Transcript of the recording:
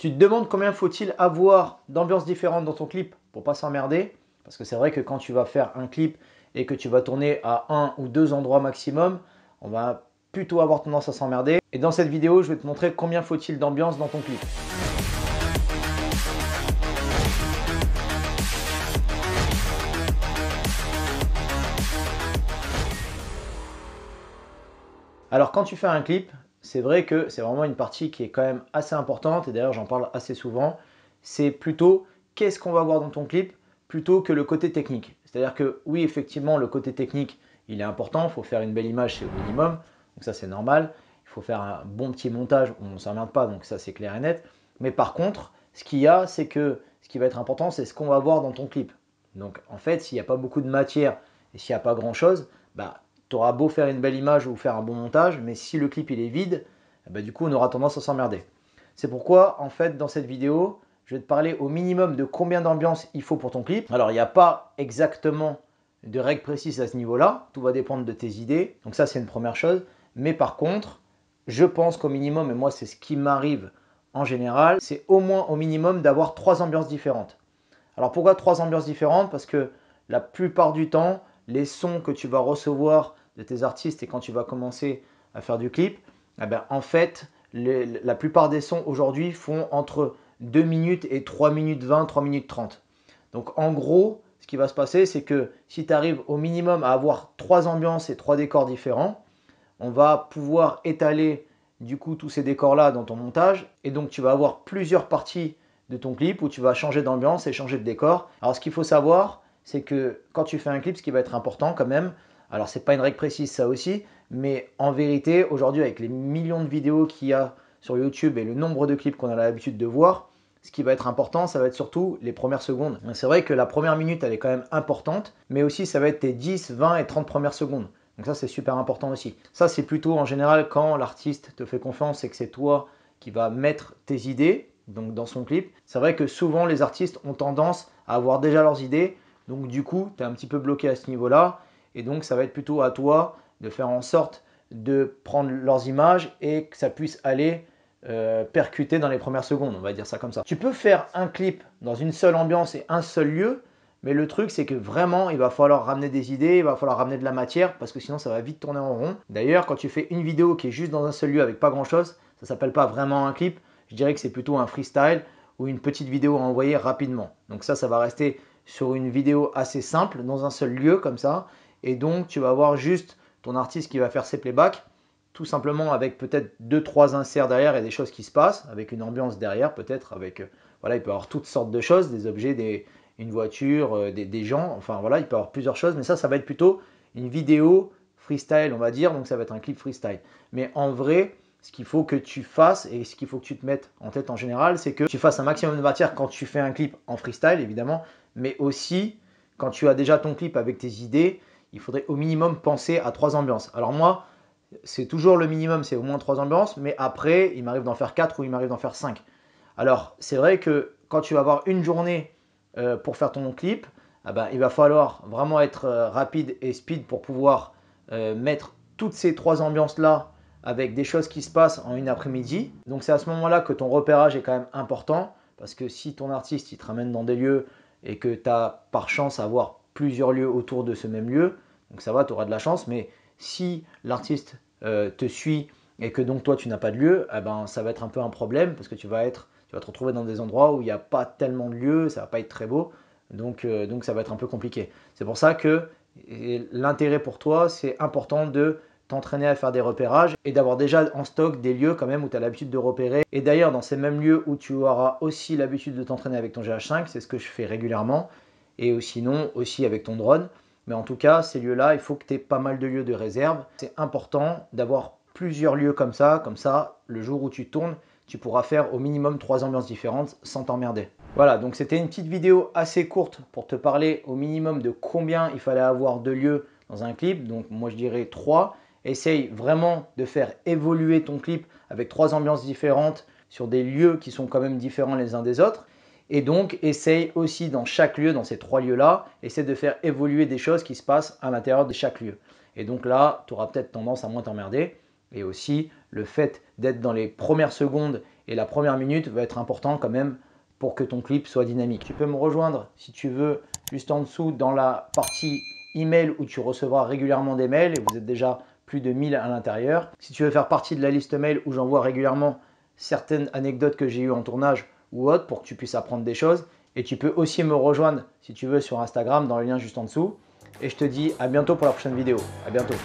Tu te demandes combien faut-il avoir d'ambiances différentes dans ton clip pour pas s'emmerder? Parce que c'est vrai que quand tu vas faire un clip et que tu vas tourner à un ou deux endroits maximum, on va plutôt avoir tendance à s'emmerder. Et dans cette vidéo, je vais te montrer combien faut-il d'ambiance dans ton clip. Alors quand tu fais un clip, c'est vrai que c'est vraiment une partie qui est quand même assez importante et d'ailleurs j'en parle assez souvent. C'est plutôt qu'est-ce qu'on va voir dans ton clip plutôt que le côté technique. C'est-à-dire que oui, effectivement, le côté technique, il est important. Il faut faire une belle image, c'est au minimum. Donc ça, c'est normal. Il faut faire un bon petit montage où on ne s'emmerde pas. Donc ça, c'est clair et net. Mais par contre, ce qu'il y a, c'est que ce qui va être important, c'est ce qu'on va voir dans ton clip. Donc en fait, s'il n'y a pas beaucoup de matière et s'il n'y a pas grand-chose, bah, tu auras beau faire une belle image ou faire un bon montage, mais si le clip il est vide, bah, du coup on aura tendance à s'emmerder. C'est pourquoi en fait dans cette vidéo, je vais te parler au minimum de combien d'ambiance il faut pour ton clip. Alors il n'y a pas exactement de règles précises à ce niveau-là, tout va dépendre de tes idées, donc ça c'est une première chose. Mais par contre, je pense qu'au minimum, et moi c'est ce qui m'arrive en général, c'est au moins au minimum d'avoir 3 ambiances différentes. Alors pourquoi 3 ambiances différentes? Parce que la plupart du temps, les sons que tu vas recevoir de tes artistes et quand tu vas commencer à faire du clip, eh ben, en fait, la plupart des sons aujourd'hui font entre 2 minutes et 3 minutes 20, 3 minutes 30. Donc en gros, ce qui va se passer, c'est que si tu arrives au minimum à avoir 3 ambiances et 3 décors différents, on va pouvoir étaler du coup tous ces décors-là dans ton montage. Et donc tu vas avoir plusieurs parties de ton clip où tu vas changer d'ambiance et changer de décor. Alors ce qu'il faut savoir, c'est que quand tu fais un clip, ce qui va être important quand même, alors c'est pas une règle précise ça aussi, mais en vérité, aujourd'hui avec les millions de vidéos qu'il y a sur YouTube et le nombre de clips qu'on a l'habitude de voir, ce qui va être important, ça va être surtout les premières secondes. C'est vrai que la première minute, elle est quand même importante, mais aussi ça va être tes 10, 20 et 30 premières secondes. Donc ça, c'est super important aussi. Ça, c'est plutôt en général quand l'artiste te fait confiance et que c'est toi qui vas mettre tes idées donc dans son clip. C'est vrai que souvent, les artistes ont tendance à avoir déjà leurs idées. Donc du coup, tu es un petit peu bloqué à ce niveau-là. Et donc, ça va être plutôt à toi de faire en sorte de prendre leurs images et que ça puisse aller percuter dans les premières secondes, on va dire ça comme ça. Tu peux faire un clip dans une seule ambiance et un seul lieu, mais le truc, c'est que vraiment, il va falloir ramener des idées, il va falloir ramener de la matière, parce que sinon, ça va vite tourner en rond. D'ailleurs, quand tu fais une vidéo qui est juste dans un seul lieu avec pas grand-chose, ça ne s'appelle pas vraiment un clip. Je dirais que c'est plutôt un freestyle ou une petite vidéo à envoyer rapidement. Donc ça va rester sur une vidéo assez simple, dans un seul lieu, comme ça. Et donc, tu vas avoir juste ton artiste qui va faire ses playbacks, tout simplement avec peut-être 2-3 inserts derrière et des choses qui se passent, avec une ambiance derrière peut-être, avec, voilà, il peut y avoir toutes sortes de choses, des objets, une voiture, des gens, enfin voilà, il peut y avoir plusieurs choses, mais ça va être plutôt une vidéo freestyle, on va dire, donc ça va être un clip freestyle. Mais en vrai, ce qu'il faut que tu fasses et ce qu'il faut que tu te mettes en tête en général, c'est que tu fasses un maximum de matière quand tu fais un clip en freestyle, évidemment, mais aussi quand tu as déjà ton clip avec tes idées, il faudrait au minimum penser à 3 ambiances. Alors moi, c'est toujours le minimum, c'est au moins 3 ambiances, mais après, il m'arrive d'en faire 4 ou il m'arrive d'en faire 5. Alors, c'est vrai que quand tu vas avoir une journée pour faire ton clip, eh ben, il va falloir vraiment être rapide et speed pour pouvoir mettre toutes ces 3 ambiances-là avec des choses qui se passent en une après-midi. Donc, c'est à ce moment-là que ton repérage est quand même important, parce que si ton artiste il te ramène dans des lieux et que tu as par chance à avoir plusieurs lieux autour de ce même lieu, donc ça va, tu auras de la chance, mais si l'artiste te suit et que donc toi tu n'as pas de lieu, eh ben, ça va être un peu un problème parce que tu vas te retrouver dans des endroits où il n'y a pas tellement de lieux, ça va pas être très beau, donc ça va être un peu compliqué. C'est pour ça que l'intérêt pour toi, c'est important de t'entraîner à faire des repérages et d'avoir déjà en stock des lieux quand même où tu as l'habitude de repérer. Et d'ailleurs, dans ces mêmes lieux où tu auras aussi l'habitude de t'entraîner avec ton GH5, c'est ce que je fais régulièrement, et sinon aussi avec ton drone. Mais en tout cas, ces lieux-là, il faut que tu aies pas mal de lieux de réserve. C'est important d'avoir plusieurs lieux comme ça, le jour où tu tournes, tu pourras faire au minimum 3 ambiances différentes sans t'emmerder. Voilà, donc c'était une petite vidéo assez courte pour te parler au minimum de combien il fallait avoir de lieux dans un clip. Donc moi je dirais 3. Essaye vraiment de faire évoluer ton clip avec 3 ambiances différentes sur des lieux qui sont quand même différents les uns des autres. Et donc, essaye aussi dans chaque lieu, dans ces 3 lieux-là, essaie de faire évoluer des choses qui se passent à l'intérieur de chaque lieu. Et donc là, tu auras peut-être tendance à moins t'emmerder. Et aussi, le fait d'être dans les premières secondes et la première minute va être important quand même pour que ton clip soit dynamique. Tu peux me rejoindre si tu veux juste en dessous dans la partie email où tu recevras régulièrement des mails et vous êtes déjà plus de 1000 à l'intérieur. Si tu veux faire partie de la liste mail où j'envoie régulièrement certaines anecdotes que j'ai eues en tournage ou autres pour que tu puisses apprendre des choses. Et tu peux aussi me rejoindre si tu veux sur Instagram dans le lien juste en dessous. Et je te dis à bientôt pour la prochaine vidéo. À bientôt.